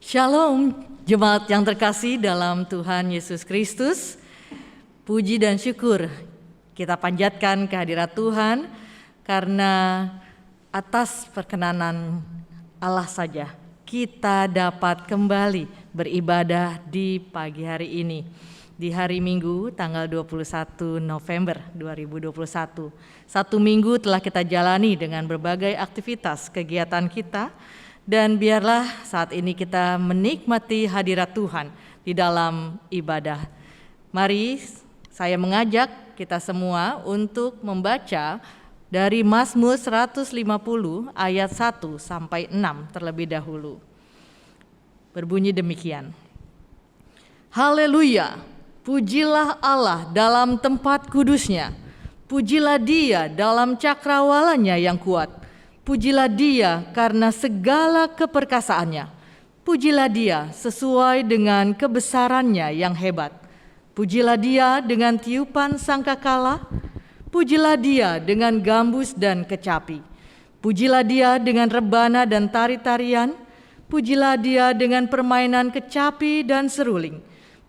Shalom, jemaat yang terkasih dalam Tuhan Yesus Kristus. Puji dan syukur kita panjatkan kehadirat Tuhan karena atas perkenanan Allah saja kita dapat kembali beribadah di pagi hari ini. Di hari Minggu tanggal 21 November 2021. Satu minggu telah kita jalani dengan berbagai aktivitas kegiatan kita. Dan biarlah saat ini kita menikmati hadirat Tuhan di dalam ibadah. Mari saya mengajak kita semua untuk membaca dari Mazmur 150 ayat 1 sampai 6 terlebih dahulu. Berbunyi demikian. Haleluya, pujilah Allah dalam tempat kudusnya. Pujilah Dia dalam cakrawalanya yang kuat. Pujilah Dia karena segala keperkasaannya. Pujilah Dia sesuai dengan kebesarannya yang hebat. Pujilah Dia dengan tiupan sangkakala. Pujilah Dia dengan gambus dan kecapi. Pujilah Dia dengan rebana dan tari-tarian. Pujilah Dia dengan permainan kecapi dan seruling.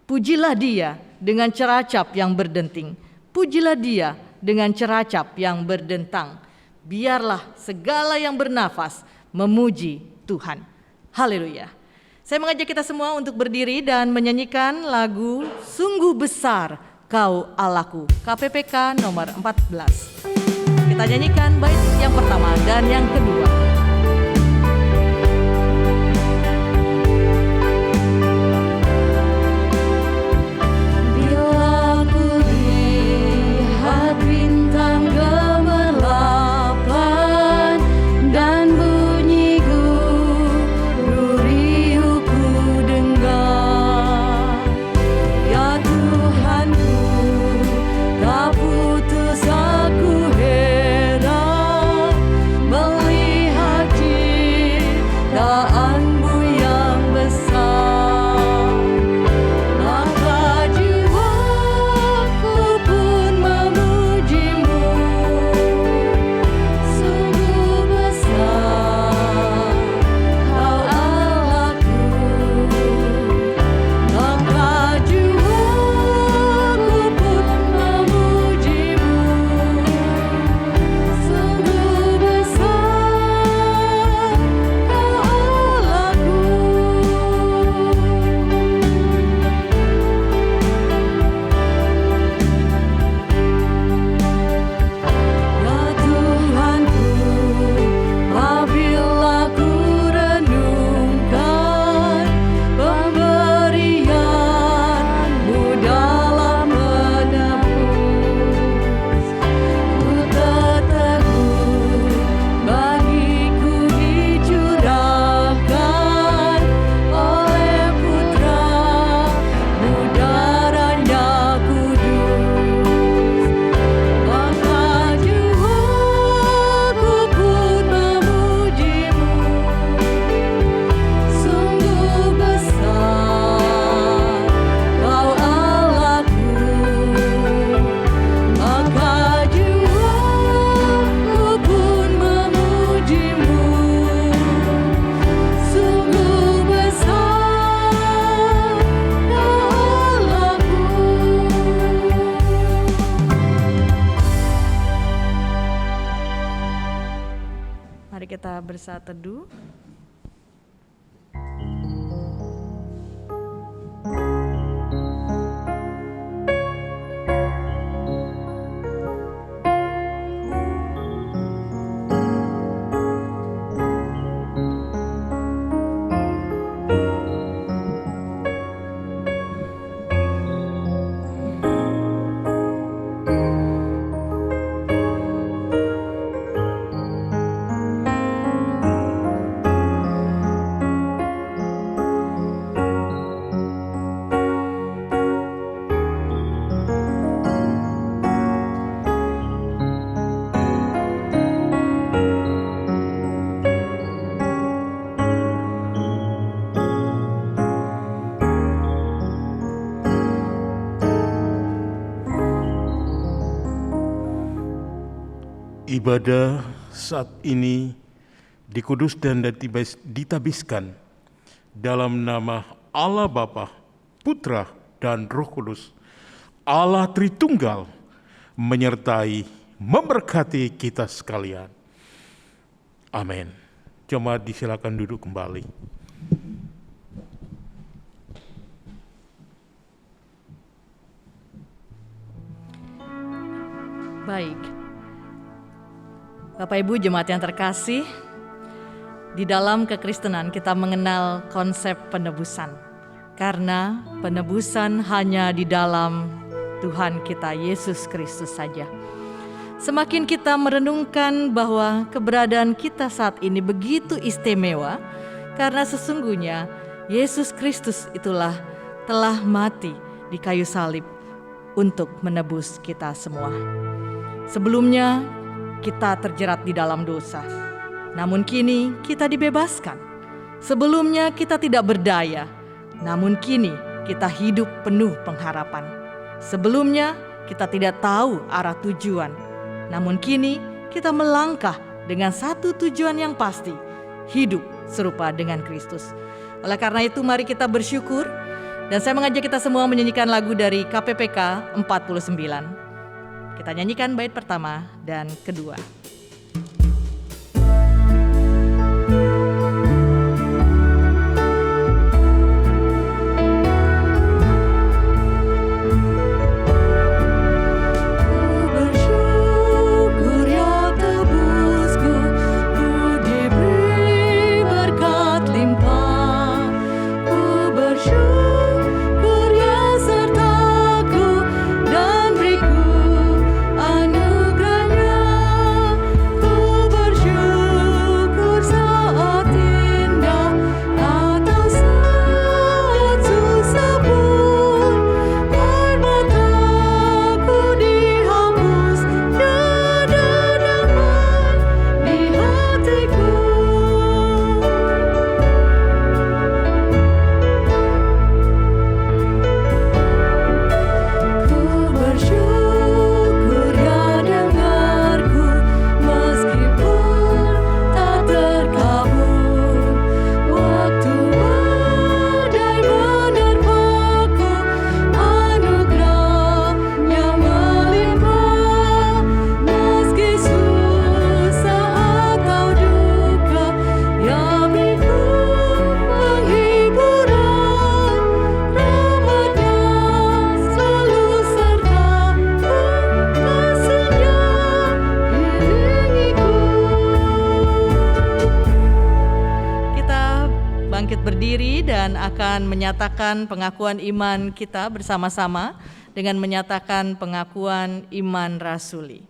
Pujilah Dia dengan ceracap yang berdenting. Pujilah Dia dengan ceracap yang berdentang. Biarlah segala yang bernafas memuji Tuhan. Haleluya. Saya mengajak kita semua untuk berdiri dan menyanyikan lagu Sungguh Besar Kau Allahku, KPPK nomor 14. Kita nyanyikan bait yang pertama dan yang kedua. Bila ku lihat bintang bersaat teduh. Ibadah saat ini dikudus dan ditabiskan dalam nama Allah Bapa, Putra, dan Roh Kudus, Allah Tritunggal, menyertai, memberkati kita sekalian. Amin. Jemaat disilakan duduk kembali. Baik, Bapak Ibu jemaat yang terkasih, di dalam kekristenan kita mengenal konsep penebusan. Karena penebusan hanya di dalam Tuhan kita Yesus Kristus saja. Semakin kita merenungkan bahwa keberadaan kita saat ini begitu istimewa, karena sesungguhnya Yesus Kristus itulah telah mati di kayu salib untuk menebus kita semua. Sebelumnya kita terjerat di dalam dosa, namun kini kita dibebaskan. Sebelumnya kita tidak berdaya, namun kini kita hidup penuh pengharapan. Sebelumnya kita tidak tahu arah tujuan, namun kini kita melangkah dengan satu tujuan yang pasti, hidup serupa dengan Kristus. Oleh karena itu mari kita bersyukur, dan saya mengajak kita semua menyanyikan lagu dari KPPK 49. Kita nyanyikan bait pertama dan kedua. Akan menyatakan pengakuan iman kita bersama-sama dengan menyatakan pengakuan iman rasuli.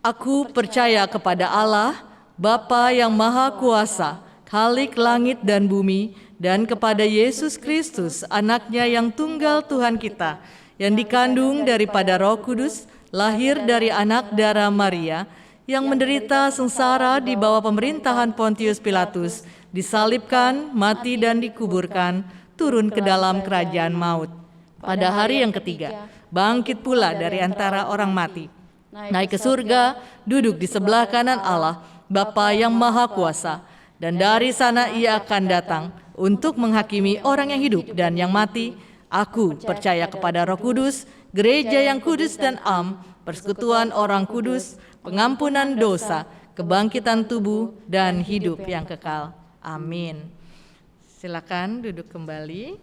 Aku percaya kepada Allah, Bapa yang Maha Kuasa, Khalik langit dan bumi, dan kepada Yesus Kristus, anaknya yang tunggal Tuhan kita, yang dikandung daripada Roh Kudus, lahir dari anak darah Maria, yang menderita sengsara di bawah pemerintahan Pontius Pilatus, disalibkan, mati dan dikuburkan, turun ke dalam kerajaan maut. Pada hari yang ketiga, bangkit pula dari antara orang mati, naik ke surga, duduk di sebelah kanan Allah, Bapa yang Maha Kuasa, dan dari sana ia akan datang untuk menghakimi orang yang hidup dan yang mati. Aku percaya kepada Roh Kudus, gereja yang kudus dan am, persekutuan orang kudus, pengampunan dosa, kebangkitan tubuh, dan hidup yang kekal. Amin. Silakan duduk kembali.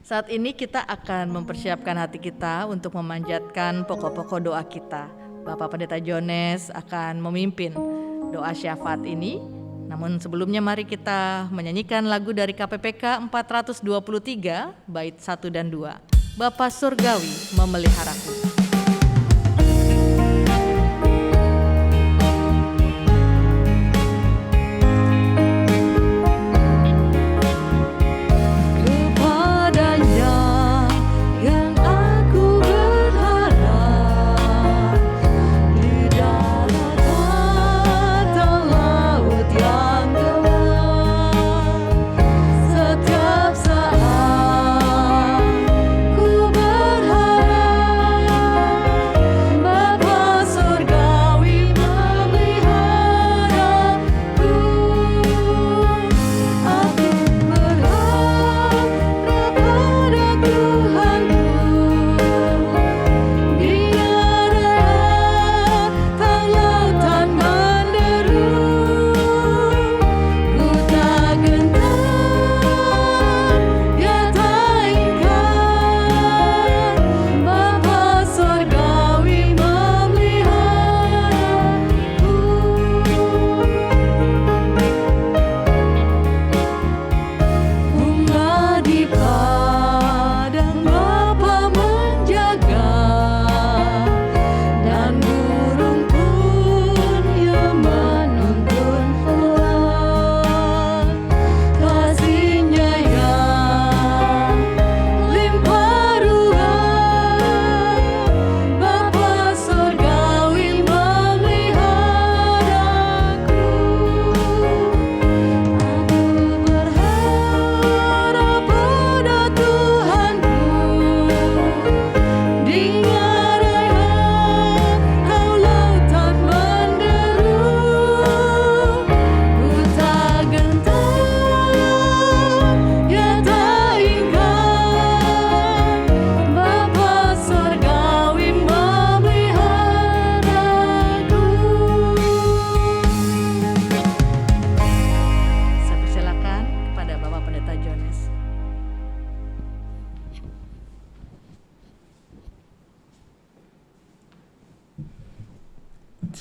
Saat ini kita akan mempersiapkan hati kita untuk memanjatkan pokok-pokok doa kita. Bapak Pendeta Jones akan memimpin doa syafaat ini. Namun sebelumnya mari kita menyanyikan lagu dari KPPK 423 bait 1 dan 2. Bapa Surgawi memeliharaku. Setiap saat ku berharap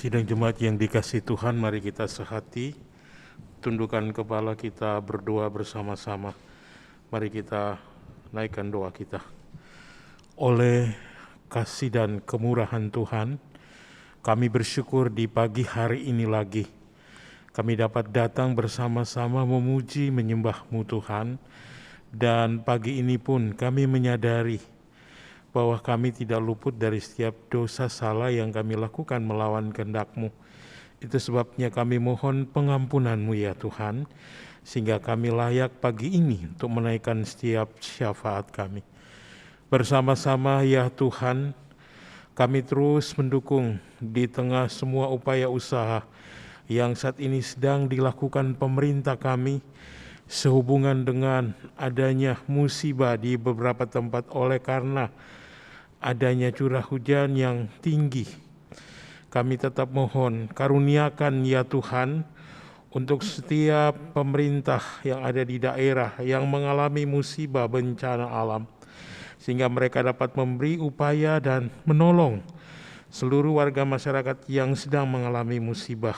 Sidang jemaat yang dikasihi Tuhan, mari kita sehati, tundukkan kepala kita, berdoa bersama-sama. Mari kita naikkan doa kita. Oleh kasih dan kemurahan Tuhan, kami bersyukur di pagi hari ini lagi. Kami dapat datang bersama-sama memuji menyembah-Mu Tuhan. Dan pagi ini pun kami menyadari bahwa kami tidak luput dari setiap dosa salah yang kami lakukan melawan kehendak-Mu. Itu sebabnya kami mohon pengampunan-Mu ya Tuhan, sehingga kami layak pagi ini untuk menaikkan setiap syafaat kami. Bersama-sama ya Tuhan, kami terus mendukung di tengah semua upaya usaha yang saat ini sedang dilakukan pemerintah kami, sehubungan dengan adanya musibah di beberapa tempat oleh karena adanya curah hujan yang tinggi. Kami tetap mohon karuniakan ya Tuhan untuk setiap pemerintah yang ada di daerah yang mengalami musibah bencana alam, sehingga mereka dapat memberi upaya dan menolong seluruh warga masyarakat yang sedang mengalami musibah,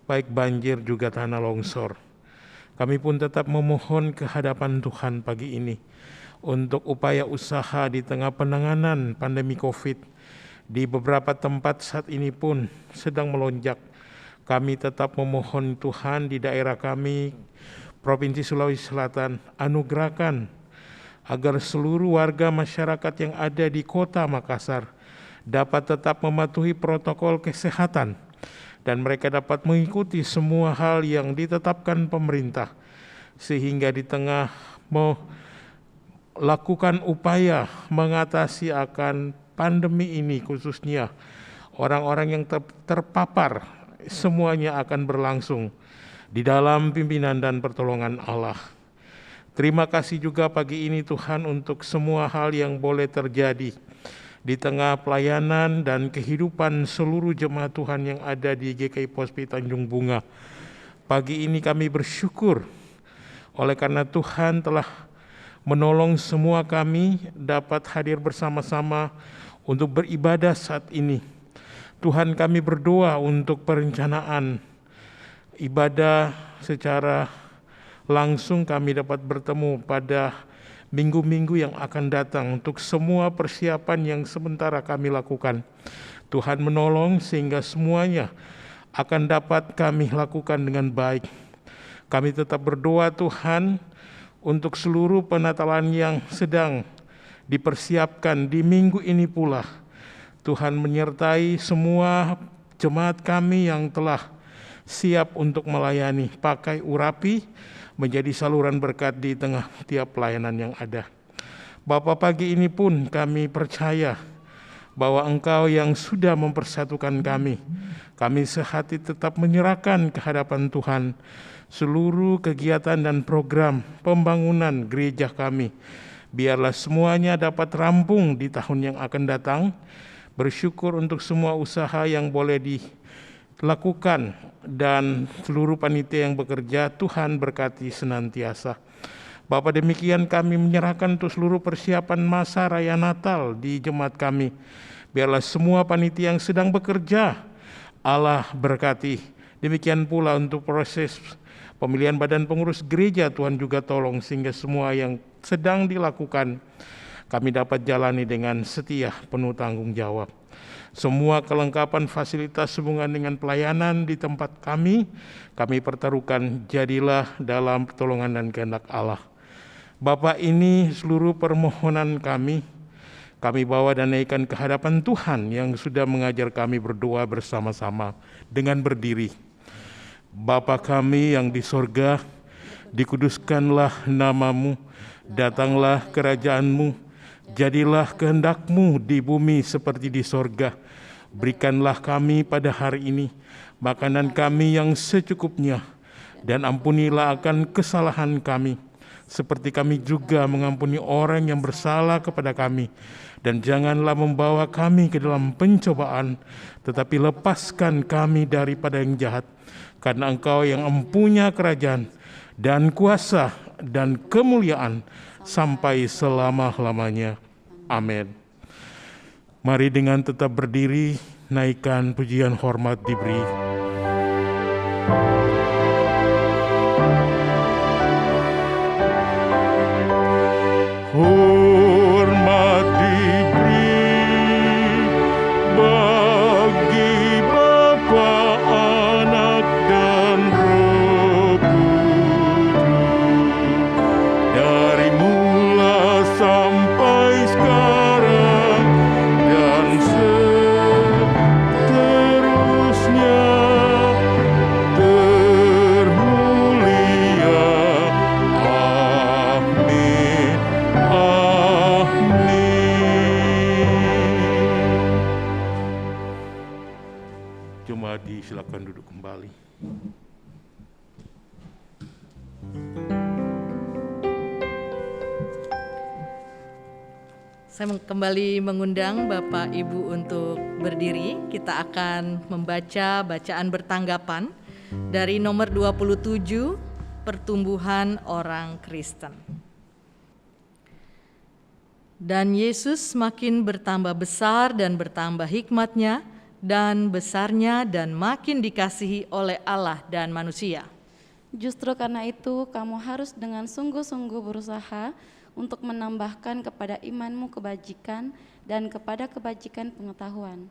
baik banjir juga tanah longsor. Kami pun tetap memohon kehadapan Tuhan pagi ini untuk upaya usaha di tengah penanganan pandemi COVID. Di beberapa tempat saat ini pun sedang melonjak. Kami tetap memohon Tuhan di daerah kami, Provinsi Sulawesi Selatan, anugerahkan agar seluruh warga masyarakat yang ada di kota Makassar dapat tetap mematuhi protokol kesehatan dan mereka dapat mengikuti semua hal yang ditetapkan pemerintah, sehingga di tengah lakukan upaya mengatasi akan pandemi ini, khususnya orang-orang yang terpapar, semuanya akan berlangsung di dalam pimpinan dan pertolongan Allah. Terima kasih juga pagi ini Tuhan untuk semua hal yang boleh terjadi di tengah pelayanan dan kehidupan seluruh jemaat Tuhan yang ada di GKI Pospi Tanjung Bunga. Pagi ini kami bersyukur oleh karena Tuhan telah menolong semua kami dapat hadir bersama-sama untuk beribadah saat ini. Tuhan, kami berdoa untuk perencanaan ibadah secara langsung kami dapat bertemu pada minggu-minggu yang akan datang untuk semua persiapan yang sementara kami lakukan. Tuhan menolong sehingga semuanya akan dapat kami lakukan dengan baik. Kami tetap berdoa Tuhan untuk seluruh penatalan yang sedang dipersiapkan di minggu ini pula. Tuhan menyertai semua jemaat kami yang telah siap untuk melayani, pakai urapi menjadi saluran berkat di tengah tiap pelayanan yang ada. Bapa, pagi ini pun kami percaya bahwa Engkau yang sudah mempersatukan kami sehati tetap menyerahkan ke hadapan Tuhan seluruh kegiatan dan program pembangunan gereja kami. Biarlah semuanya dapat rampung di tahun yang akan datang. Bersyukur untuk semua usaha yang boleh dilakukan dan seluruh panitia yang bekerja, Tuhan berkati senantiasa. Bapa, demikian kami menyerahkan untuk seluruh persiapan masa raya Natal di jemaat kami. Biarlah semua panitia yang sedang bekerja, Allah berkati. Demikian pula untuk proses pemilihan badan pengurus gereja, Tuhan juga tolong sehingga semua yang sedang dilakukan kami dapat jalani dengan setia penuh tanggung jawab. Semua kelengkapan fasilitas hubungan dengan pelayanan di tempat kami pertaruhkan jadilah dalam pertolongan dan kehendak Allah. Bapa, ini seluruh permohonan kami bawa dan naikkan ke hadapan Tuhan yang sudah mengajar kami berdoa bersama-sama dengan berdiri. Bapa kami yang di sorga, dikuduskanlah nama-Mu, datanglah kerajaan-Mu, jadilah kehendak-Mu di bumi seperti di sorga. Berikanlah kami pada hari ini makanan kami yang secukupnya, dan ampunilah akan kesalahan kami, seperti kami juga mengampuni orang yang bersalah kepada kami. Dan janganlah membawa kami ke dalam pencobaan, tetapi lepaskan kami daripada yang jahat. Karena Engkau yang mempunyai kerajaan dan kuasa dan kemuliaan sampai selama-lamanya. Amin. Mari dengan tetap berdiri, naikkan pujian hormat diberi. Hormat diberi bagi Bapa, Anak, dan Roh Kudus, dari mula sampai sekarang dan seterusnya. Termulia. Amin. Amin. Jemaat silakan duduk kembali. Saya kembali mengundang Bapak Ibu untuk berdiri. Kita akan membaca bacaan bertanggapan dari nomor 27, Pertumbuhan Orang Kristen. Dan Yesus makin bertambah besar dan bertambah hikmatnya dan besarnya dan makin dikasihi oleh Allah dan manusia. Justru karena itu kamu harus dengan sungguh-sungguh berusaha untuk menambahkan kepada imanmu kebajikan dan kepada kebajikan pengetahuan.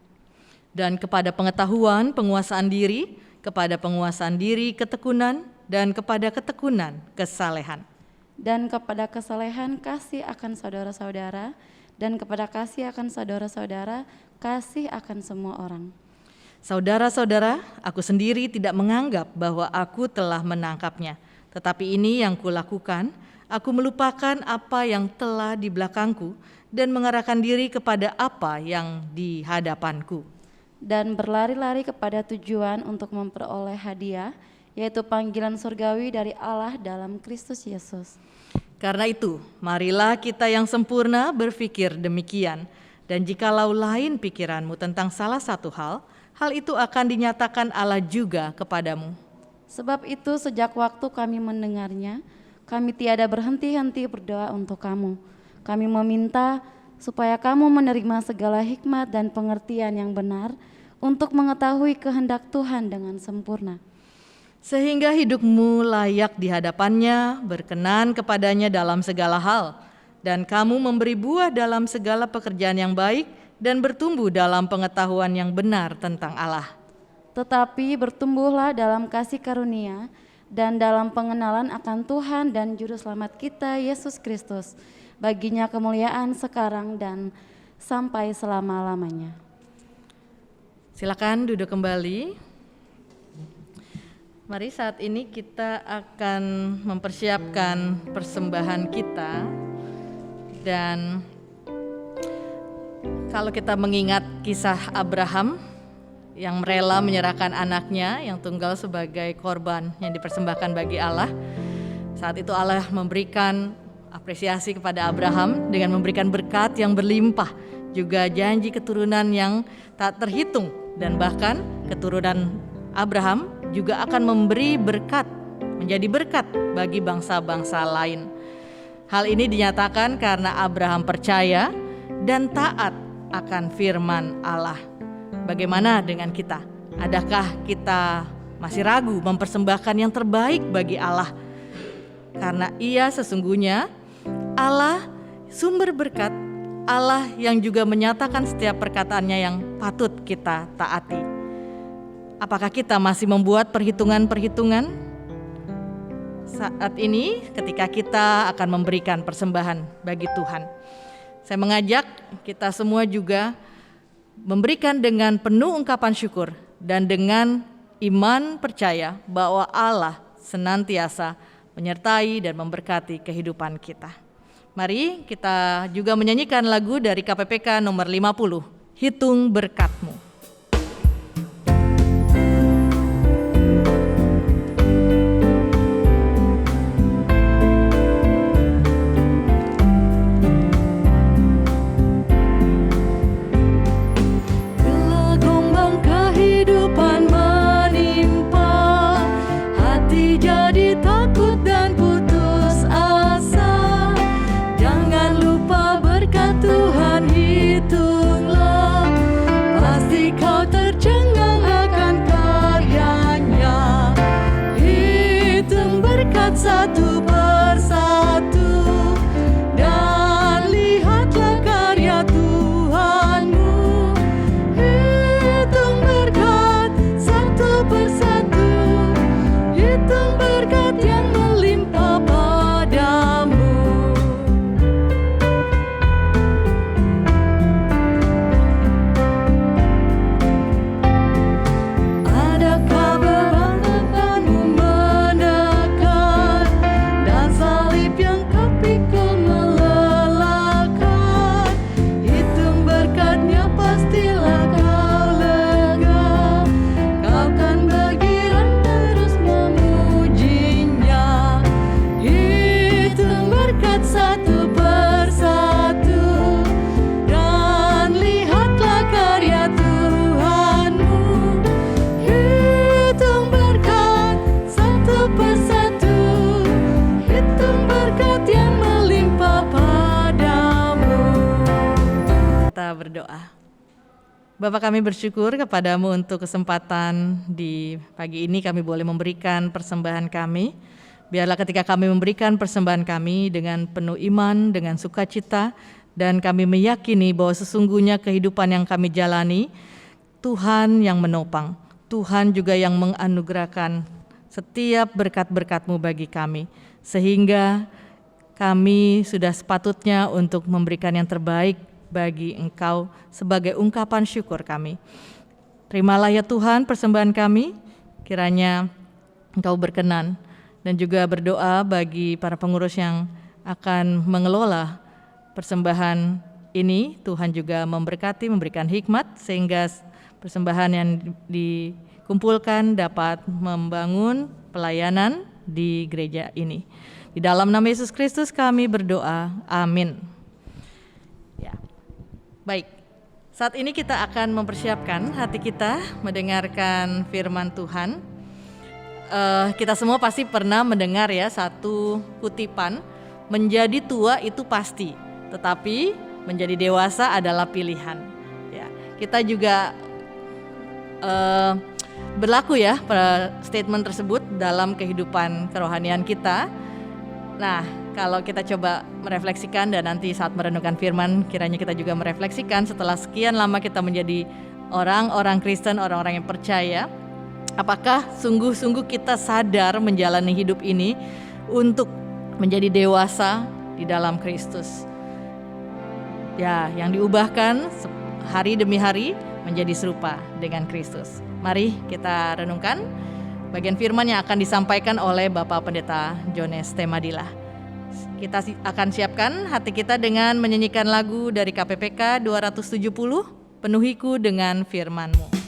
Dan kepada pengetahuan penguasaan diri, kepada penguasaan diri ketekunan, dan kepada ketekunan kesalehan. Dan kepada kesalehan kasih akan saudara-saudara, dan kepada kasih akan saudara-saudara kasih akan semua orang. Saudara-saudara, aku sendiri tidak menganggap bahwa aku telah menangkapnya. Tetapi ini yang kulakukan, aku melupakan apa yang telah di belakangku dan mengarahkan diri kepada apa yang di hadapanku. Dan berlari-lari kepada tujuan untuk memperoleh hadiah, yaitu panggilan surgawi dari Allah dalam Kristus Yesus. Karena itu, marilah kita yang sempurna berpikir demikian. Dan jikalau lain pikiranmu tentang salah satu hal, hal itu akan dinyatakan Allah juga kepadamu. Sebab itu sejak waktu kami mendengarnya, kami tiada berhenti-henti berdoa untuk kamu. Kami meminta supaya kamu menerima segala hikmat dan pengertian yang benar untuk mengetahui kehendak Tuhan dengan sempurna. Sehingga hidupmu layak di hadapannya, berkenan kepadanya dalam segala hal, dan kamu memberi buah dalam segala pekerjaan yang baik dan bertumbuh dalam pengetahuan yang benar tentang Allah. Tetapi bertumbuhlah dalam kasih karunia dan dalam pengenalan akan Tuhan dan Juru Selamat kita, Yesus Kristus. Baginya kemuliaan sekarang dan sampai selama-lamanya. Silakan duduk kembali. Mari saat ini kita akan mempersiapkan persembahan kita. Dan kalau kita mengingat kisah Abraham yang rela menyerahkan anaknya yang tunggal sebagai korban yang dipersembahkan bagi Allah, saat itu Allah memberikan apresiasi kepada Abraham dengan memberikan berkat yang berlimpah, juga janji keturunan yang tak terhitung, dan bahkan keturunan Abraham juga akan memberi berkat, menjadi berkat bagi bangsa-bangsa lain. Hal ini dinyatakan karena Abraham percaya dan taat akan firman Allah. Bagaimana dengan kita? Adakah kita masih ragu mempersembahkan yang terbaik bagi Allah? Karena Ia sesungguhnya Allah sumber berkat, Allah yang juga menyatakan setiap perkataannya yang patut kita taati. Apakah kita masih membuat perhitungan-perhitungan? Saat ini ketika kita akan memberikan persembahan bagi Tuhan, saya mengajak kita semua juga memberikan dengan penuh ungkapan syukur dan dengan iman percaya bahwa Allah senantiasa menyertai dan memberkati kehidupan kita. Mari kita juga menyanyikan lagu dari KPPK nomor 50, Hitung Berkat-Mu. Tuhan hitunglah, kita berdoa. Bapa, kami bersyukur kepadamu untuk kesempatan di pagi ini kami boleh memberikan persembahan kami. Biarlah ketika kami memberikan persembahan kami dengan penuh iman, dengan sukacita, dan kami meyakini bahwa sesungguhnya kehidupan yang kami jalani, Tuhan yang menopang, Tuhan juga yang menganugerahkan setiap berkat-berkat-Mu bagi kami. Sehingga kami sudah sepatutnya untuk memberikan yang terbaik bagi Engkau sebagai ungkapan syukur kami. Terimalah ya Tuhan persembahan kami, kiranya Engkau berkenan, dan juga berdoa bagi para pengurus yang akan mengelola persembahan ini. Tuhan juga memberkati, memberikan hikmat sehingga persembahan yang dikumpulkan dapat membangun pelayanan di gereja ini. Di dalam nama Yesus Kristus kami berdoa, amin. Ya. Baik, saat ini kita akan mempersiapkan hati kita mendengarkan firman Tuhan. Kita semua pasti pernah mendengar ya satu kutipan, menjadi tua itu pasti, tetapi menjadi dewasa adalah pilihan. Ya, kita juga berlaku ya pada statement tersebut dalam kehidupan kerohanian kita. Nah, kalau kita coba merefleksikan dan nanti saat merenungkan firman, kiranya kita juga merefleksikan setelah sekian lama kita menjadi orang-orang Kristen, orang-orang yang percaya, apakah sungguh-sungguh kita sadar menjalani hidup ini untuk menjadi dewasa di dalam Kristus. Ya, yang diubahkan hari demi hari menjadi serupa dengan Kristus. Mari kita renungkan bagian firman yang akan disampaikan oleh Bapak Pendeta Jones Temadila. Kita akan siapkan hati kita dengan menyanyikan lagu dari KPPK 270, Penuhiku dengan Firman-Mu.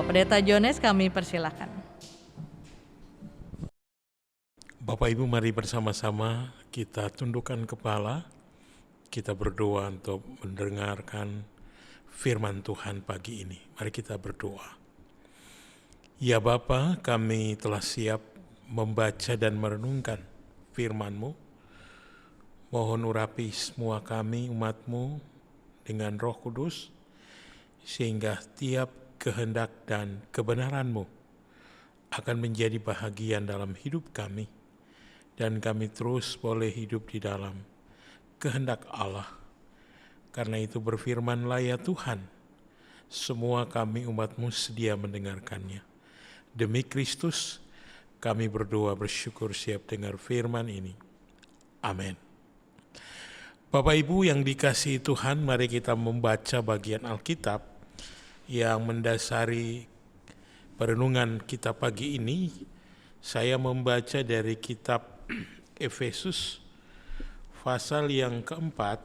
Pendeta Jones kami persilakan. Bapak Ibu, mari bersama-sama kita tundukkan kepala, kita berdoa untuk mendengarkan firman Tuhan pagi ini. Mari kita berdoa. Ya Bapa, kami telah siap membaca dan merenungkan firman-Mu. Mohon urapi semua kami umat-Mu dengan Roh Kudus, sehingga tiap kehendak dan kebenaran-Mu akan menjadi bahagian dalam hidup kami, dan kami terus boleh hidup di dalam kehendak Allah. Karena itu berfirman-Lah ya Tuhan, semua kami umat-Mu sedia mendengarkannya. Demi Kristus kami berdoa bersyukur siap dengar firman ini. Amin. Bapak Ibu yang dikasihi Tuhan, mari kita membaca bagian Alkitab yang mendasari perenungan kita pagi ini. Saya membaca dari kitab Efesus pasal yang keempat,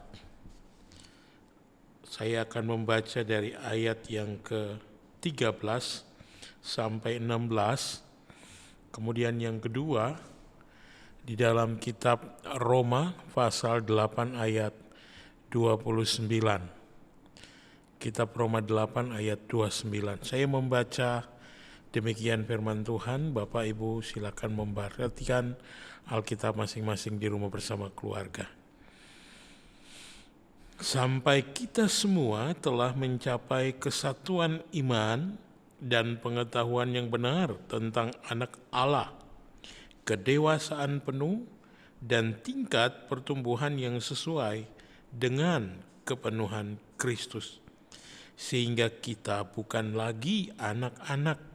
saya akan membaca dari ayat yang ke-13 sampai 16. Kemudian yang kedua, di dalam kitab Roma pasal 8 ayat 29. Kitab Roma 8 ayat 29. Saya membaca demikian firman Tuhan. Bapak Ibu silakan memperhatikan Alkitab masing-masing di rumah bersama keluarga. Sampai kita semua telah mencapai kesatuan iman dan pengetahuan yang benar tentang anak Allah, kedewasaan penuh dan tingkat pertumbuhan yang sesuai dengan kepenuhan Kristus. Sehingga kita bukan lagi anak-anak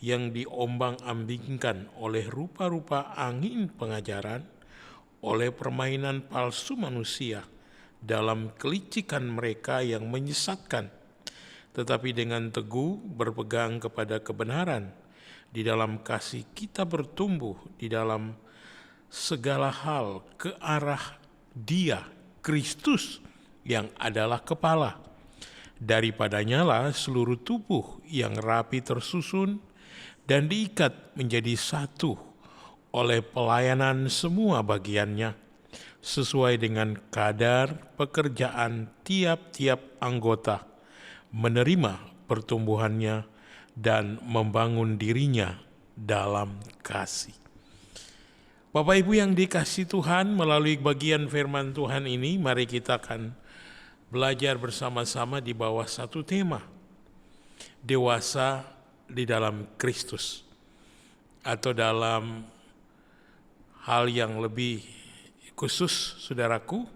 yang diombang-ambingkan oleh rupa-rupa angin pengajaran, oleh permainan palsu manusia dalam kelicikan mereka yang menyesatkan, tetapi dengan teguh berpegang kepada kebenaran, di dalam kasih kita bertumbuh di dalam segala hal ke arah Dia, Kristus, yang adalah kepala. Daripadanya lah seluruh tubuh yang rapi tersusun dan diikat menjadi satu oleh pelayanan semua bagiannya, sesuai dengan kadar pekerjaan tiap-tiap anggota, menerima pertumbuhannya dan membangun dirinya dalam kasih. Bapak Ibu yang dikasihi Tuhan, melalui bagian firman Tuhan ini, mari kita akan belajar bersama-sama di bawah satu tema, dewasa di dalam Kristus, atau dalam hal yang lebih khusus, saudaraku,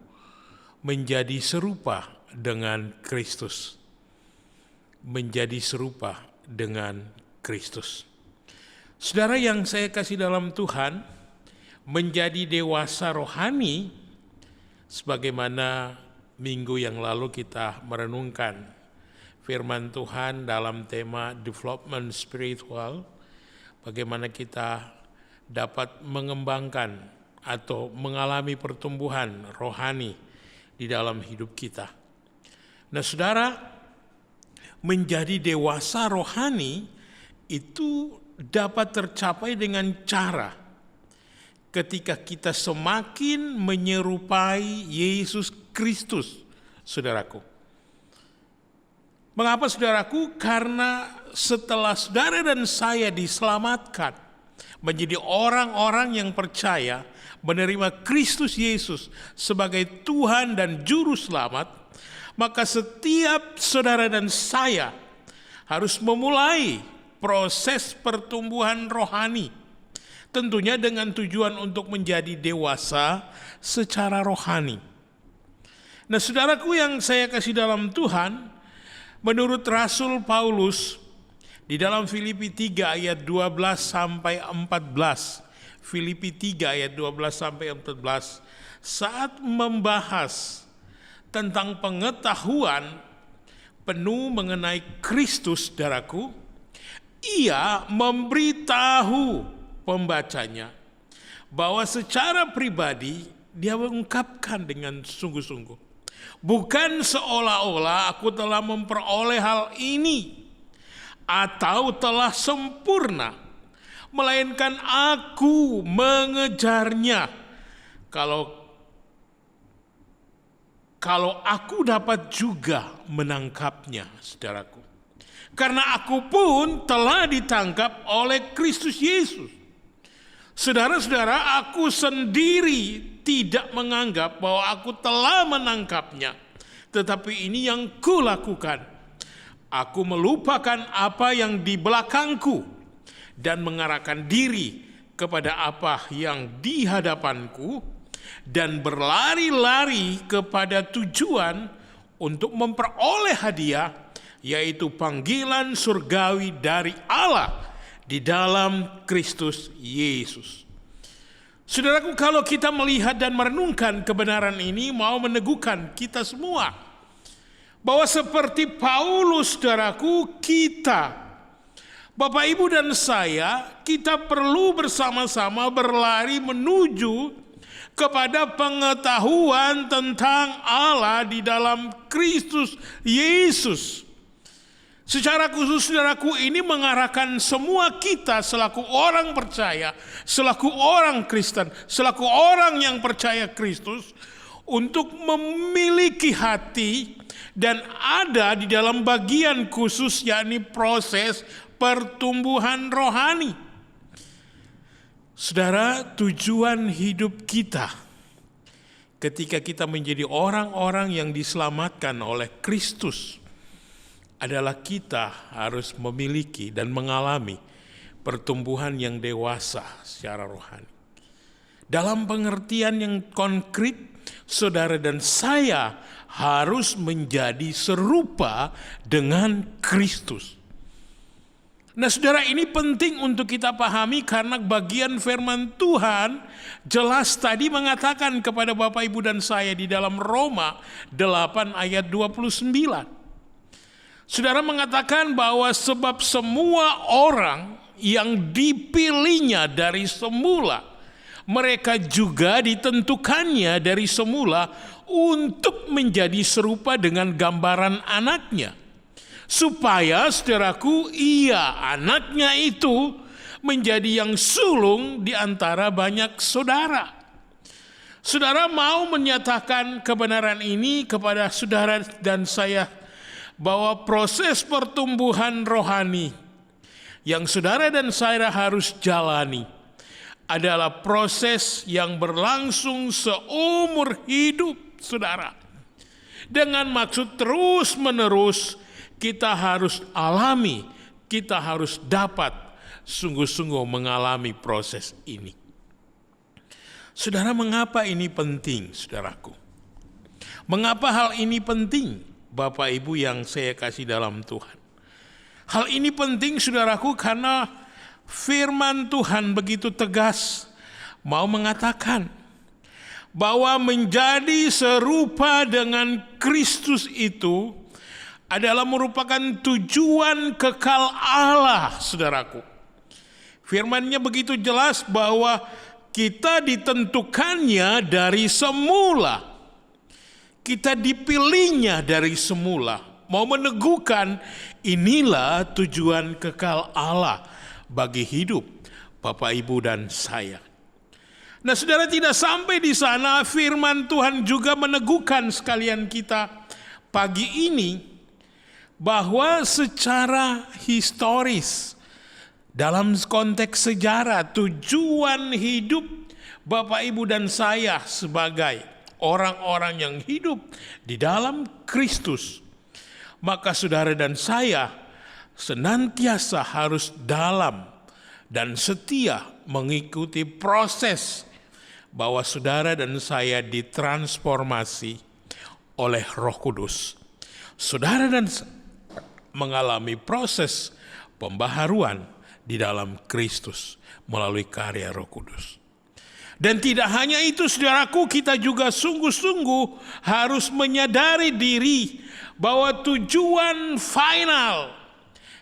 menjadi serupa dengan Kristus. Menjadi serupa dengan Kristus. Saudara yang saya kasih dalam Tuhan, menjadi dewasa rohani, sebagaimana minggu yang lalu kita merenungkan firman Tuhan dalam tema development spiritual, bagaimana kita dapat mengembangkan atau mengalami pertumbuhan rohani di dalam hidup kita. Nah, saudara, menjadi dewasa rohani itu dapat tercapai dengan cara ketika kita semakin menyerupai Yesus Kristus, saudaraku. Mengapa, saudaraku? Karena setelah saudara dan saya diselamatkan, menjadi orang-orang yang percaya, menerima Kristus Yesus sebagai Tuhan dan Juru Selamat, maka setiap saudara dan saya harus memulai proses pertumbuhan rohani. Tentunya dengan tujuan untuk menjadi dewasa secara rohani. Nah, saudaraku yang saya kasih dalam Tuhan, menurut Rasul Paulus di dalam Filipi 3 ayat 12 sampai 14, Filipi 3 ayat 12 sampai 14, saat membahas tentang pengetahuan penuh mengenai Kristus, saudaraku, ia memberitahu pembacanya bahwa secara pribadi dia mengungkapkan dengan sungguh-sungguh, bukan seolah-olah aku telah memperoleh hal ini atau telah sempurna, melainkan aku mengejarnya. Kalau aku dapat juga menangkapnya, saudaraku. Karena aku pun telah ditangkap oleh Kristus Yesus. Saudara-saudara, aku sendiri tidak menganggap bahwa aku telah menangkapnya, tetapi ini yang kulakukan. Aku melupakan apa yang di belakangku dan mengarahkan diri kepada apa yang di hadapanku dan berlari-lari kepada tujuan untuk memperoleh hadiah, yaitu panggilan surgawi dari Allah di dalam Kristus Yesus. Saudaraku, kalau kita melihat dan merenungkan kebenaran ini, mau meneguhkan kita semua bahwa seperti Paulus, saudaraku, kita, Bapak Ibu dan saya, kita perlu bersama-sama berlari menuju kepada pengetahuan tentang Allah di dalam Kristus Yesus. Secara khusus saudaraku, ini mengarahkan semua kita selaku orang percaya, selaku orang Kristen, selaku orang yang percaya Kristus, untuk memiliki hati dan ada di dalam bagian khusus, yakni proses pertumbuhan rohani. Saudara, tujuan hidup kita ketika kita menjadi orang-orang yang diselamatkan oleh Kristus adalah kita harus memiliki dan mengalami pertumbuhan yang dewasa secara rohani. Dalam pengertian yang konkret, saudara dan saya harus menjadi serupa dengan Kristus. Nah saudara, ini penting untuk kita pahami karena bagian firman Tuhan jelas tadi mengatakan kepada Bapak Ibu dan saya di dalam Roma 8 ayat 29. Saudara mengatakan bahwa sebab semua orang yang dipilihnya dari semula, mereka juga ditentukannya dari semula untuk menjadi serupa dengan gambaran anaknya. Supaya saudaraku, anaknya itu menjadi yang sulung di antara banyak saudara. Saudara mau menyatakan kebenaran ini kepada saudara dan saya, bahwa proses pertumbuhan rohani yang saudara dan saya harus jalani adalah proses yang berlangsung seumur hidup saudara. Dengan maksud terus-menerus kita harus alami, kita harus dapat sungguh-sungguh mengalami proses ini. Saudara, mengapa ini penting, saudaraku? Mengapa hal ini penting? Bapak Ibu yang saya kasih dalam Tuhan. Hal ini penting saudaraku karena firman Tuhan begitu tegas mau mengatakan bahwa menjadi serupa dengan Kristus itu adalah merupakan tujuan kekal Allah, saudaraku. Firman-Nya begitu jelas bahwa kita ditentukannya dari semula. Kita dipilihnya dari semula, mau meneguhkan inilah tujuan kekal Allah bagi hidup Bapak Ibu dan saya. Nah saudara, tidak sampai di sana, firman Tuhan juga meneguhkan sekalian kita pagi ini bahwa secara historis dalam konteks sejarah tujuan hidup Bapak Ibu dan saya sebagai orang-orang yang hidup di dalam Kristus, maka saudara dan saya senantiasa harus dalam dan setia mengikuti proses bahwa saudara dan saya ditransformasi oleh Roh Kudus. Saudara dan saya mengalami proses pembaharuan di dalam Kristus melalui karya Roh Kudus. Dan tidak hanya itu saudaraku, kita juga sungguh-sungguh harus menyadari diri bahwa tujuan final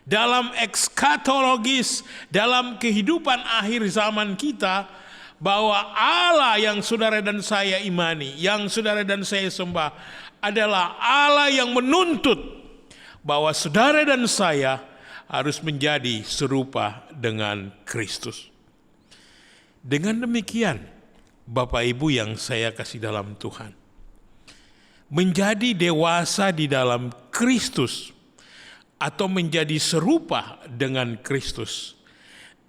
dalam ekskatologis, dalam kehidupan akhir zaman kita, bahwa Allah yang saudara dan saya imani, yang saudara dan saya sembah, adalah Allah yang menuntut bahwa saudara dan saya harus menjadi serupa dengan Kristus. Dengan demikian, Bapak Ibu yang saya kasih dalam Tuhan, menjadi dewasa di dalam Kristus atau menjadi serupa dengan Kristus,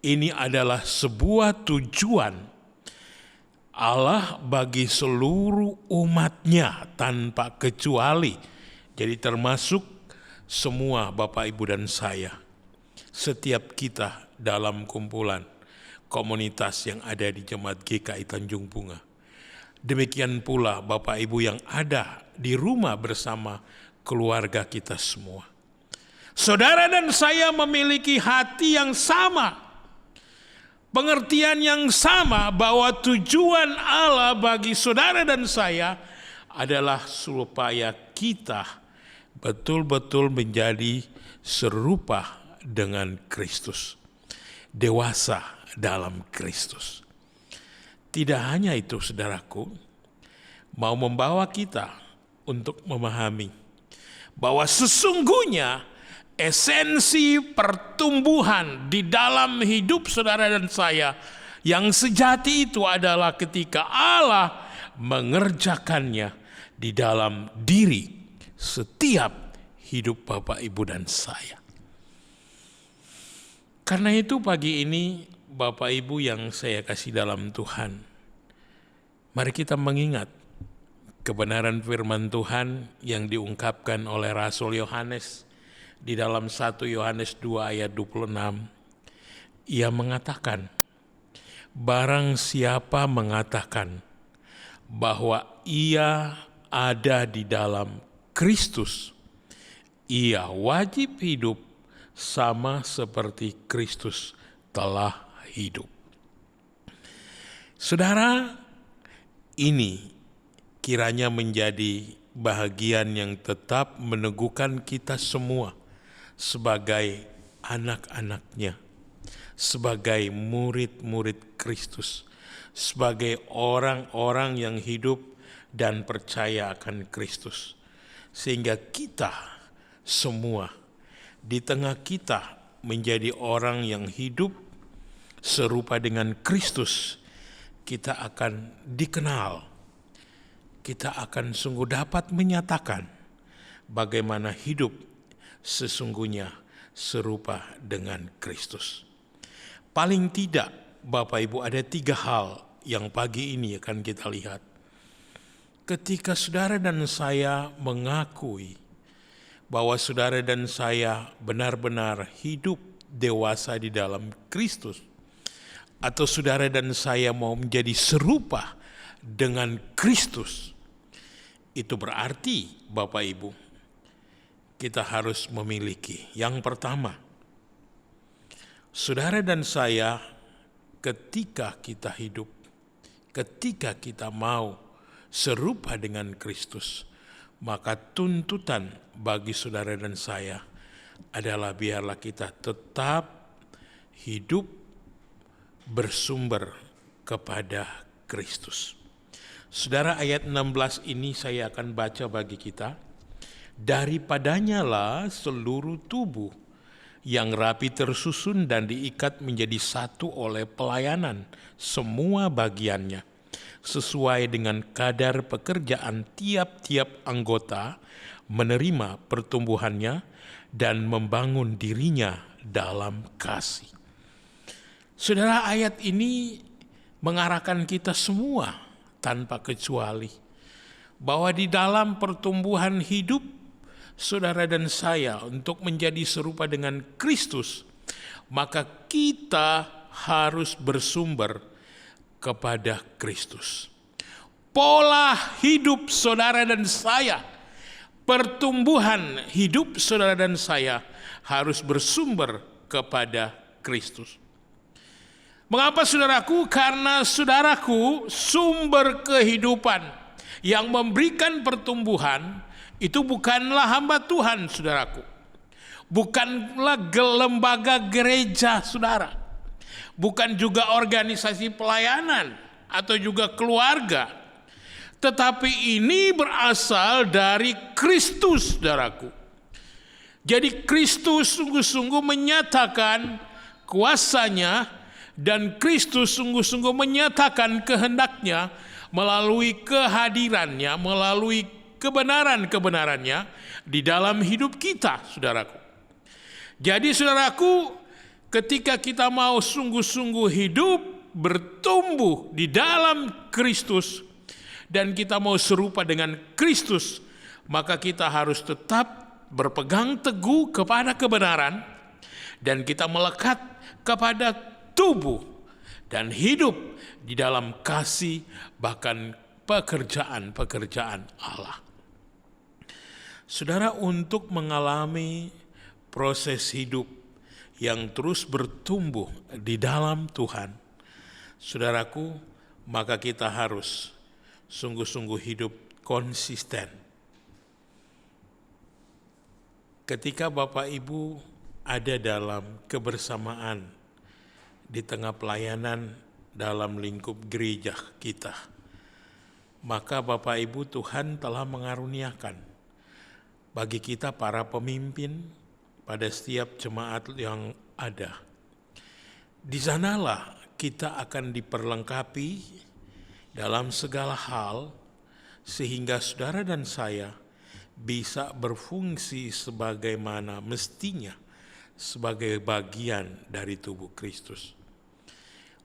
ini adalah sebuah tujuan Allah bagi seluruh umat-Nya tanpa kecuali. Jadi termasuk semua Bapak Ibu dan saya, setiap kita dalam kumpulan komunitas yang ada di Jemaat GKI Tanjung Bunga. Demikian pula Bapak Ibu yang ada di rumah bersama keluarga kita semua. Saudara dan saya memiliki hati yang sama, pengertian yang sama bahwa tujuan Allah bagi saudara dan saya adalah supaya kita betul-betul menjadi serupa dengan Kristus, dewasa dalam Kristus. Tidak hanya itu, saudaraku, mau membawa kita untuk memahami bahwa sesungguhnya esensi pertumbuhan di dalam hidup saudara dan saya yang sejati itu adalah ketika Allah mengerjakannya di dalam diri setiap hidup Bapak, Ibu, dan saya. Karena itu pagi ini Bapak Ibu yang saya kasih dalam Tuhan, mari kita mengingat kebenaran firman Tuhan yang diungkapkan oleh Rasul Yohanes di dalam 1 Yohanes 2 ayat 26. Ia mengatakan, barang siapa mengatakan bahwa ia ada di dalam Kristus, ia wajib hidup sama seperti Kristus telah hidup. Saudara, ini kiranya menjadi bahagian yang tetap meneguhkan kita semua sebagai anak-anaknya, sebagai murid-murid Kristus, sebagai orang-orang yang hidup dan percaya akan Kristus. Sehingga kita semua di tengah kita menjadi orang yang hidup serupa dengan Kristus, kita akan dikenal. Kita akan sungguh dapat menyatakan bagaimana hidup sesungguhnya serupa dengan Kristus. Paling tidak, Bapak Ibu, ada 3 hal yang pagi ini akan kita lihat. Ketika saudara dan saya mengakui bahwa saudara dan saya benar-benar hidup dewasa di dalam Kristus, atau saudara dan saya mau menjadi serupa dengan Kristus, itu berarti Bapak Ibu, kita harus memiliki yang pertama, saudara dan saya ketika kita hidup, ketika kita mau serupa dengan Kristus, maka tuntutan bagi saudara dan saya adalah biarlah kita tetap hidup bersumber kepada Kristus. Saudara, ayat 16 ini saya akan baca bagi kita. Daripadanya lah seluruh tubuh yang rapi tersusun dan diikat menjadi satu oleh pelayanan semua bagiannya, sesuai dengan kadar pekerjaan tiap-tiap anggota, menerima pertumbuhannya dan membangun dirinya dalam kasih. Saudara, ayat ini mengarahkan kita semua tanpa kecuali bahwa di dalam pertumbuhan hidup saudara dan saya untuk menjadi serupa dengan Kristus, maka kita harus bersumber kepada Kristus. Pola hidup saudara dan saya, pertumbuhan hidup saudara dan saya harus bersumber kepada Kristus. Mengapa saudaraku? Karena saudaraku, sumber kehidupan yang memberikan pertumbuhan itu bukanlah hamba Tuhan, saudaraku. Bukanlah lembaga gereja, saudara. Bukan juga organisasi pelayanan atau juga keluarga. Tetapi ini berasal dari Kristus, saudaraku. Jadi Kristus sungguh-sungguh menyatakan kuasanya, dan Kristus sungguh-sungguh menyatakan kehendaknya melalui kehadirannya, melalui kebenaran-kebenarannya di dalam hidup kita, saudaraku. Jadi saudaraku, ketika kita mau sungguh-sungguh hidup, bertumbuh di dalam Kristus, dan kita mau serupa dengan Kristus, maka kita harus tetap berpegang teguh kepada kebenaran, dan kita melekat kepada tubuh dan hidup di dalam kasih, bahkan pekerjaan-pekerjaan Allah. Saudara, untuk mengalami proses hidup yang terus bertumbuh di dalam Tuhan, saudaraku, maka kita harus sungguh-sungguh hidup konsisten. Ketika Bapak Ibu ada dalam kebersamaan di tengah pelayanan dalam lingkup gereja kita. Maka Bapak Ibu, Tuhan telah mengaruniakan bagi kita para pemimpin pada setiap jemaat yang ada. Di sanalah kita akan diperlengkapi dalam segala hal sehingga saudara dan saya bisa berfungsi sebagaimana mestinya sebagai bagian dari tubuh Kristus.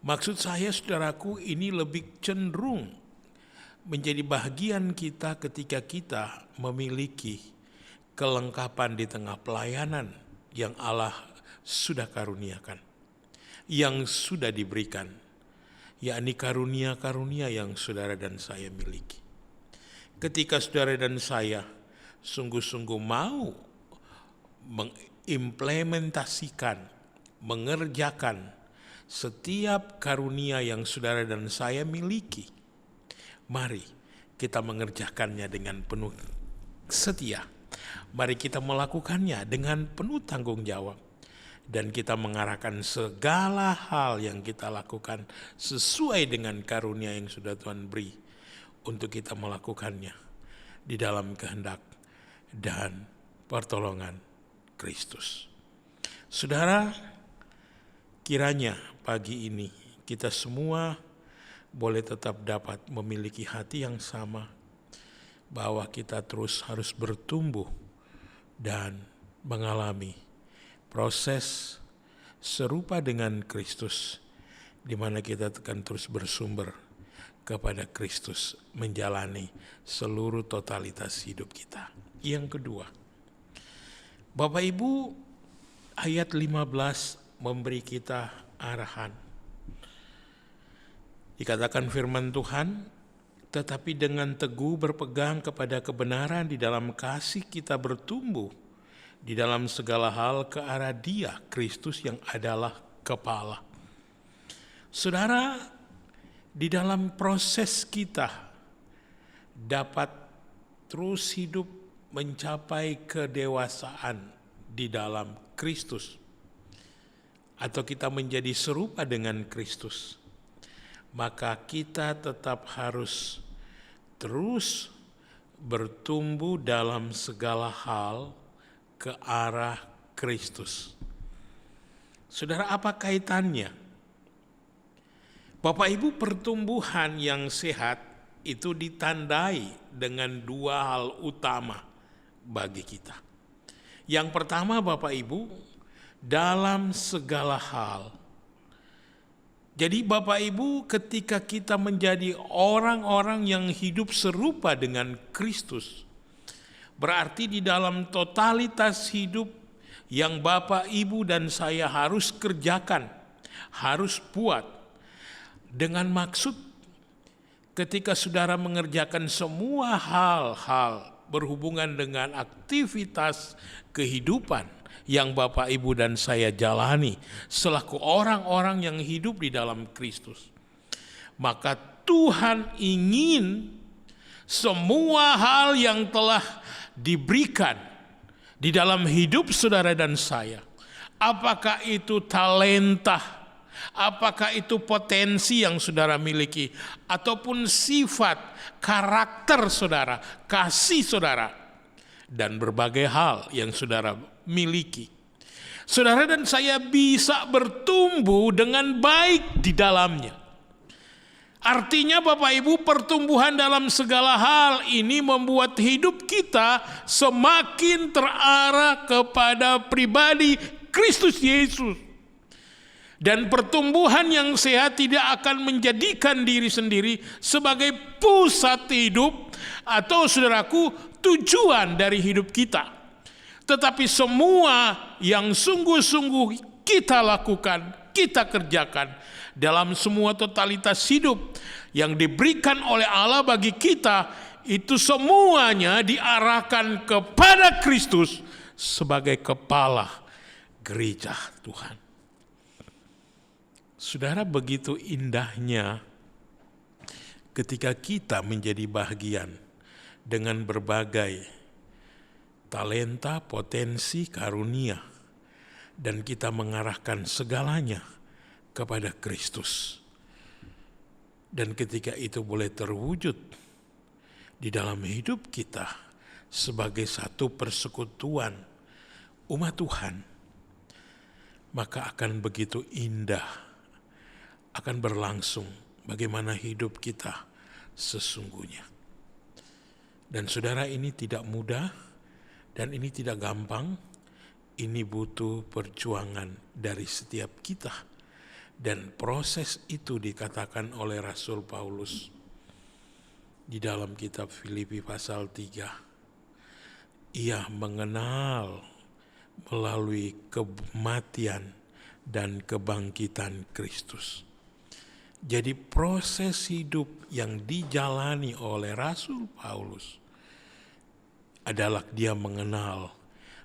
Maksud saya, saudaraku, ini lebih cenderung menjadi bagian kita ketika kita memiliki kelengkapan di tengah pelayanan yang Allah sudah karuniakan, yang sudah diberikan, yakni karunia-karunia yang saudara dan saya miliki. Ketika saudara dan saya sungguh-sungguh mau mengimplementasikan, mengerjakan setiap karunia yang saudara dan saya miliki, mari kita mengerjakannya dengan penuh setia. Mari kita melakukannya dengan penuh tanggung jawab. Dan kita mengarahkan segala hal yang kita lakukan sesuai dengan karunia yang sudah Tuhan beri untuk kita melakukannya di dalam kehendak dan pertolongan Kristus. Saudara, kiranya pagi ini kita semua boleh tetap dapat memiliki hati yang sama, bahwa kita terus harus bertumbuh dan mengalami proses serupa dengan Kristus, di mana kita akan terus bersumber kepada Kristus menjalani seluruh totalitas hidup kita. Yang kedua, Bapak Ibu, ayat 15 memberi kita arahan. Dikatakan firman Tuhan, tetapi dengan teguh berpegang kepada kebenaran di dalam kasih kita bertumbuh di dalam segala hal ke arah Dia, Kristus yang adalah kepala. Saudara, di dalam proses kita dapat terus hidup mencapai kedewasaan di dalam Kristus, atau kita menjadi serupa dengan Kristus, maka kita tetap harus terus bertumbuh dalam segala hal ke arah Kristus. Saudara, apa kaitannya? Bapak Ibu, pertumbuhan yang sehat itu ditandai dengan dua hal utama bagi kita. Yang pertama, Bapak Ibu, dalam segala hal. Jadi Bapak Ibu, ketika kita menjadi orang-orang yang hidup serupa dengan Kristus, berarti di dalam totalitas hidup yang Bapak Ibu dan saya harus kerjakan, harus buat, dengan maksud ketika saudara mengerjakan semua hal-hal berhubungan dengan aktivitas kehidupan yang Bapak Ibu dan saya jalani selaku orang-orang yang hidup di dalam Kristus, maka Tuhan ingin semua hal yang telah diberikan di dalam hidup saudara dan saya, apakah itu talenta, apakah itu potensi yang saudara miliki, ataupun sifat, karakter saudara, kasih saudara, dan berbagai hal yang saudara miliki, saudara dan saya bisa bertumbuh dengan baik di dalamnya. Artinya Bapak Ibu, pertumbuhan dalam segala hal ini membuat hidup kita semakin terarah kepada pribadi Kristus Yesus. Dan pertumbuhan yang sehat tidak akan menjadikan diri sendiri sebagai pusat hidup atau saudaraku tujuan dari hidup kita. Tetapi semua yang sungguh-sungguh kita lakukan, kita kerjakan dalam semua totalitas hidup yang diberikan oleh Allah bagi kita, itu semuanya diarahkan kepada Kristus sebagai kepala gereja Tuhan. Saudara, begitu indahnya ketika kita menjadi bagian dengan berbagai talenta, potensi, karunia, dan kita mengarahkan segalanya kepada Kristus. Dan ketika itu boleh terwujud di dalam hidup kita sebagai satu persekutuan umat Tuhan, maka akan begitu indah, akan berlangsung bagaimana hidup kita sesungguhnya. Dan saudara, ini tidak mudah dan ini tidak gampang. Ini butuh perjuangan dari setiap kita. Dan proses itu dikatakan oleh Rasul Paulus di dalam kitab Filipi pasal 3. Ia mengenal melalui kematian dan kebangkitan Kristus. Jadi proses hidup yang dijalani oleh Rasul Paulus adalah dia mengenal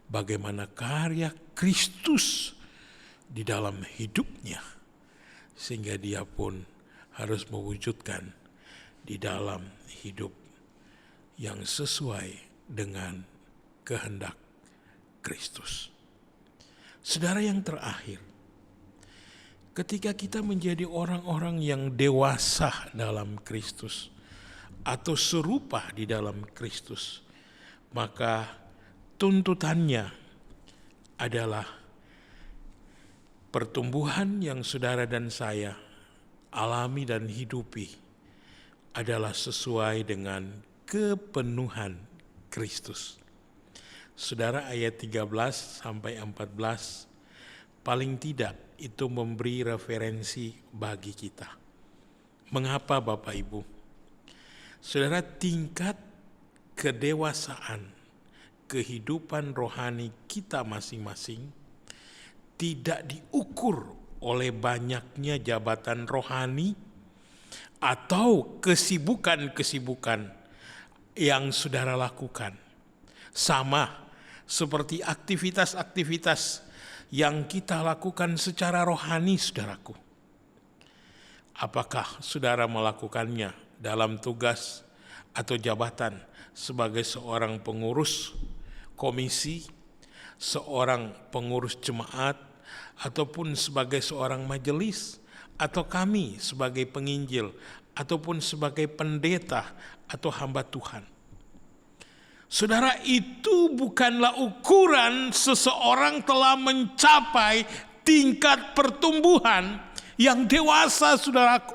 bagaimana karya Kristus di dalam hidupnya, sehingga dia pun harus mewujudkan di dalam hidup yang sesuai dengan kehendak Kristus. Saudara yang terakhir, ketika kita menjadi orang-orang yang dewasa dalam Kristus atau serupa di dalam Kristus, maka tuntutannya adalah pertumbuhan yang saudara dan saya alami dan hidupi adalah sesuai dengan kepenuhan Kristus. Saudara, ayat 13 sampai 14 paling tidak itu memberi referensi bagi kita. Mengapa Bapak Ibu? Saudara, tingkat kedewasaan kehidupan rohani kita masing-masing tidak diukur oleh banyaknya jabatan rohani atau kesibukan-kesibukan yang saudara lakukan. Sama seperti aktivitas-aktivitas yang kita lakukan secara rohani, saudaraku. Apakah saudara melakukannya dalam tugas atau jabatan sebagai seorang pengurus komisi, seorang pengurus jemaat, ataupun sebagai seorang majelis, atau kami sebagai penginjil, ataupun sebagai pendeta atau hamba Tuhan. Saudara, itu bukanlah ukuran seseorang telah mencapai tingkat pertumbuhan yang dewasa, saudaraku.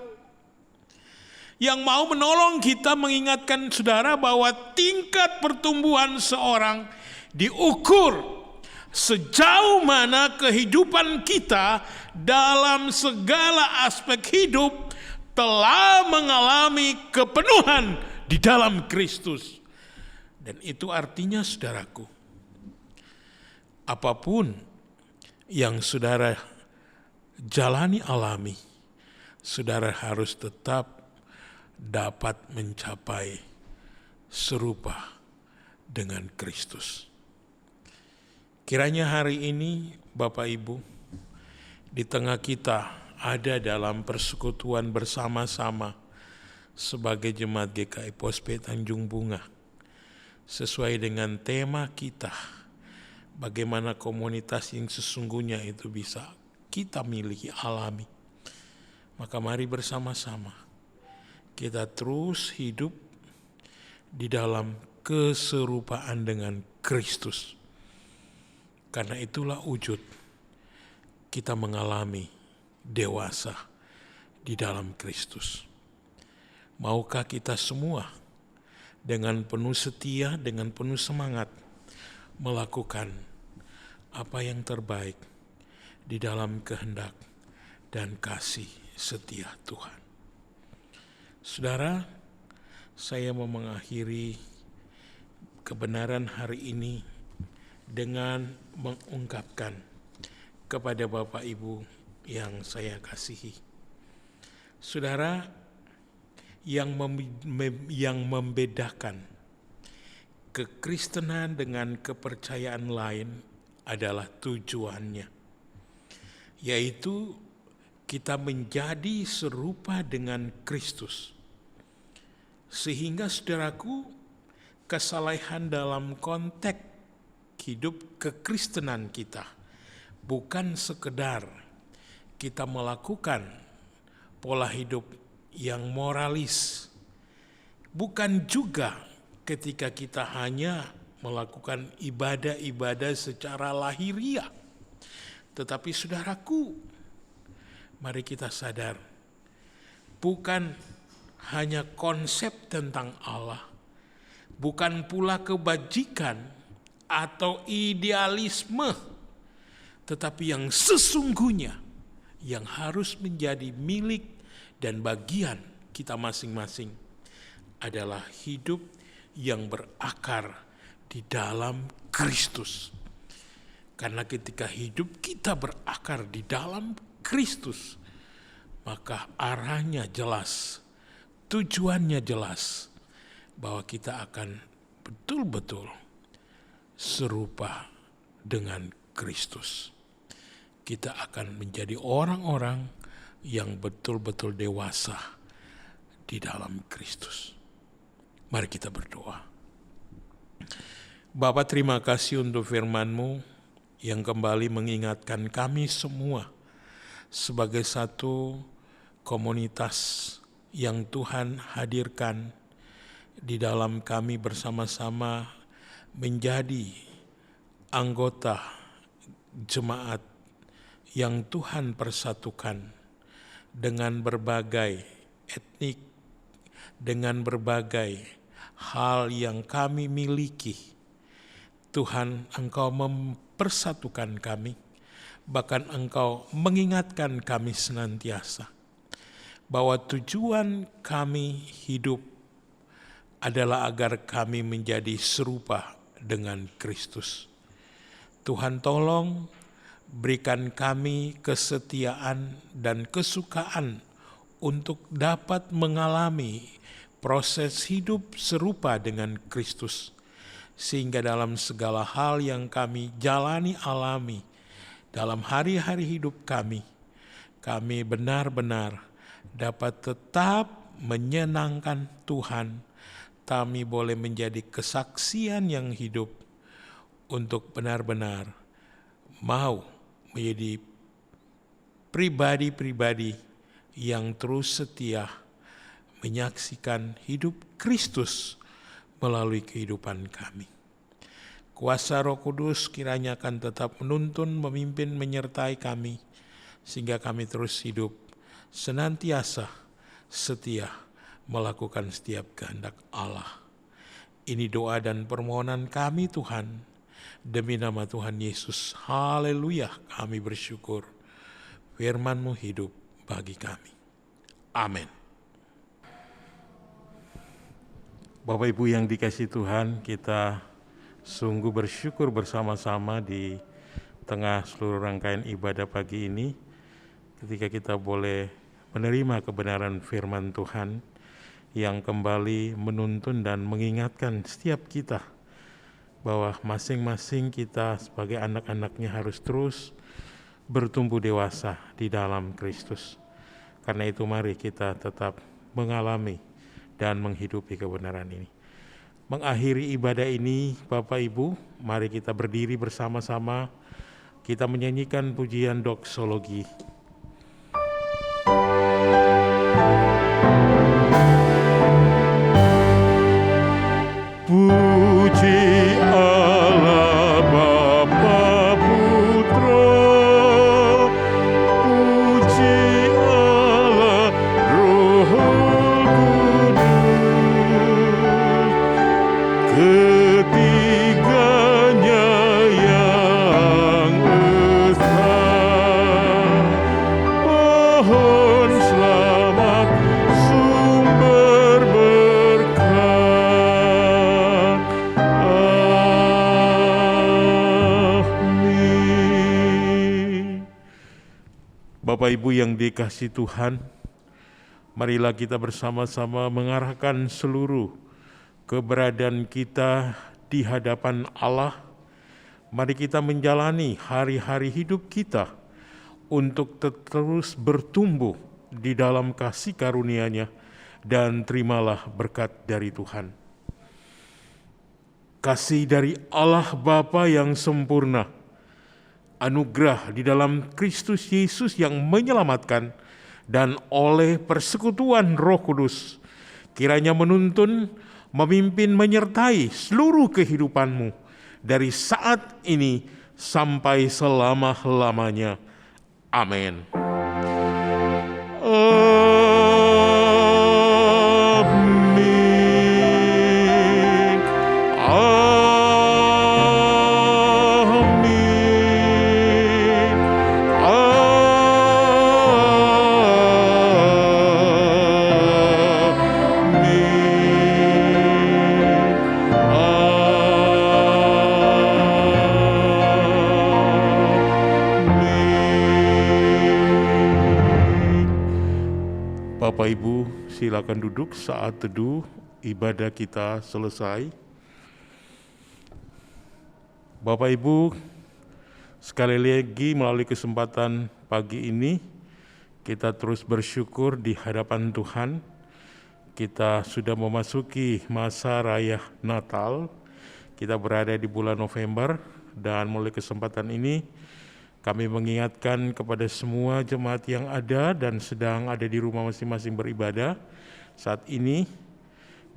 Yang mau menolong kita mengingatkan saudara bahwa tingkat pertumbuhan seorang diukur sejauh mana kehidupan kita dalam segala aspek hidup telah mengalami kepenuhan di dalam Kristus. Dan itu artinya, saudaraku, apapun yang saudara jalani alami, saudara harus tetap dapat mencapai serupa dengan Kristus. Kiranya hari ini Bapak Ibu, di tengah kita ada dalam persekutuan bersama-sama sebagai jemaat GKI Pospe Tanjung Bunga, sesuai dengan tema kita, bagaimana komunitas yang sesungguhnya itu bisa kita miliki, alami. Maka mari bersama-sama kita terus hidup di dalam keserupaan dengan Kristus. Karena itulah wujud kita mengalami dewasa di dalam Kristus. Maukah kita semua dengan penuh setia, dengan penuh semangat melakukan apa yang terbaik di dalam kehendak dan kasih setia Tuhan. Saudara, saya mau mengakhiri kebenaran hari ini dengan mengungkapkan kepada Bapak Ibu yang saya kasihi. Saudara, yang membedakan kekristenan dengan kepercayaan lain adalah tujuannya, yaitu kita menjadi serupa dengan Kristus. Sehingga saudaraku, kesalehan dalam konteks hidup kekristenan kita bukan sekedar kita melakukan pola hidup yang moralis. Bukan juga ketika kita hanya melakukan ibadah-ibadah secara lahiriah. Tetapi saudaraku, mari kita sadar, bukan hanya konsep tentang Allah, bukan pula kebajikan atau idealisme, tetapi yang sesungguhnya yang harus menjadi milik dan bagian kita masing-masing adalah hidup yang berakar di dalam Kristus. Karena ketika hidup kita berakar di dalam Kristus, maka arahnya jelas, tujuannya jelas, bahwa kita akan betul-betul serupa dengan Kristus. Kita akan menjadi orang-orang yang betul-betul dewasa di dalam Kristus. Mari kita berdoa. Bapa, terima kasih untuk firman-Mu yang kembali mengingatkan kami semua sebagai satu komunitas yang Tuhan hadirkan di dalam kami bersama-sama menjadi anggota jemaat yang Tuhan persatukan dengan berbagai etnik, dengan berbagai hal yang kami miliki. Tuhan, Engkau mempersatukan kami, bahkan Engkau mengingatkan kami senantiasa bahwa tujuan kami hidup adalah agar kami menjadi serupa dengan Kristus. Tuhan, tolong berikan kami kesetiaan dan kesukaan untuk dapat mengalami proses hidup serupa dengan Kristus, sehingga dalam segala hal yang kami jalani alami dalam hari-hari hidup kami benar-benar dapat tetap menyenangkan Tuhan. Kami boleh menjadi kesaksian yang hidup untuk benar-benar mau menjadi pribadi-pribadi yang terus setia menyaksikan hidup Kristus melalui kehidupan kami. Kuasa Roh Kudus kiranya akan tetap menuntun, memimpin, menyertai kami, sehingga kami terus hidup senantiasa setia melakukan setiap kehendak Allah. Ini doa dan permohonan kami Tuhan, demi nama Tuhan Yesus. Haleluya, kami bersyukur. Firman-Mu hidup bagi kami. Amin. Bapak Ibu yang dikasihi Tuhan, kita sungguh bersyukur bersama-sama di tengah seluruh rangkaian ibadah pagi ini, ketika kita boleh menerima kebenaran firman Tuhan yang kembali menuntun dan mengingatkan setiap kita bahwa masing-masing kita sebagai anak-anaknya harus terus bertumbuh dewasa di dalam Kristus. Karena itu mari kita tetap mengalami dan menghidupi kebenaran ini. Mengakhiri ibadah ini, Bapak Ibu, mari kita berdiri bersama-sama, kita menyanyikan pujian doksologi. Puji Allah Bapa Putra, puji Allah Roh Kudus, ketiganya yang esa. Pohon selamat sumber berkat. Amin. Bapak Ibu yang dikasihi Tuhan, marilah kita bersama-sama mengarahkan seluruh keberadaan kita di hadapan Allah. Mari kita menjalani hari-hari hidup kita untuk terus bertumbuh di dalam kasih karunia-Nya, dan terimalah berkat dari Tuhan. Kasih dari Allah Bapa yang sempurna, anugerah di dalam Kristus Yesus yang menyelamatkan, dan oleh persekutuan Roh Kudus, kiranya menuntun, memimpin, menyertai seluruh kehidupanmu dari saat ini sampai selama-lamanya. Amin. Bapak Ibu, silakan duduk saat teduh ibadah kita selesai. Bapak Ibu, sekali lagi melalui kesempatan pagi ini, kita terus bersyukur di hadapan Tuhan. Kita sudah memasuki masa raya Natal, kita berada di bulan November, dan melalui kesempatan ini, kami mengingatkan kepada semua jemaat yang ada dan sedang ada di rumah masing-masing beribadah saat ini,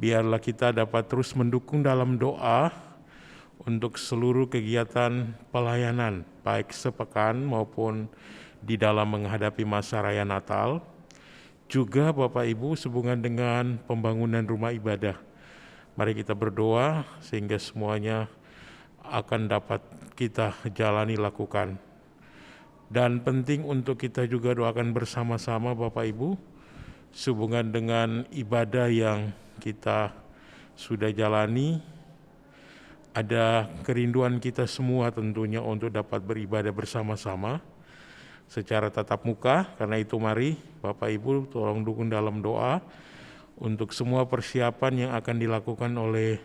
biarlah kita dapat terus mendukung dalam doa untuk seluruh kegiatan pelayanan, baik sepekan maupun di dalam menghadapi masa raya Natal. Juga Bapak Ibu sehubungan dengan pembangunan rumah ibadah. Mari kita berdoa sehingga semuanya akan dapat kita jalani lakukan. Dan penting untuk kita juga doakan bersama-sama Bapak Ibu, sehubungan dengan ibadah yang kita sudah jalani, ada kerinduan kita semua tentunya untuk dapat beribadah bersama-sama secara tatap muka. Karena itu mari Bapak Ibu tolong dukung dalam doa untuk semua persiapan yang akan dilakukan oleh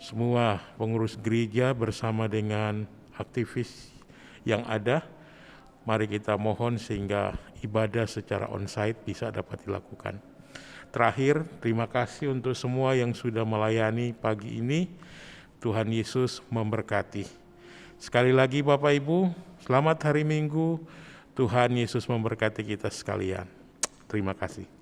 semua pengurus gereja bersama dengan aktivis yang ada. Mari kita mohon sehingga ibadah secara onsite bisa dapat dilakukan. Terakhir, terima kasih untuk semua yang sudah melayani pagi ini. Tuhan Yesus memberkati. Sekali lagi Bapak Ibu, selamat hari Minggu. Tuhan Yesus memberkati kita sekalian. Terima kasih.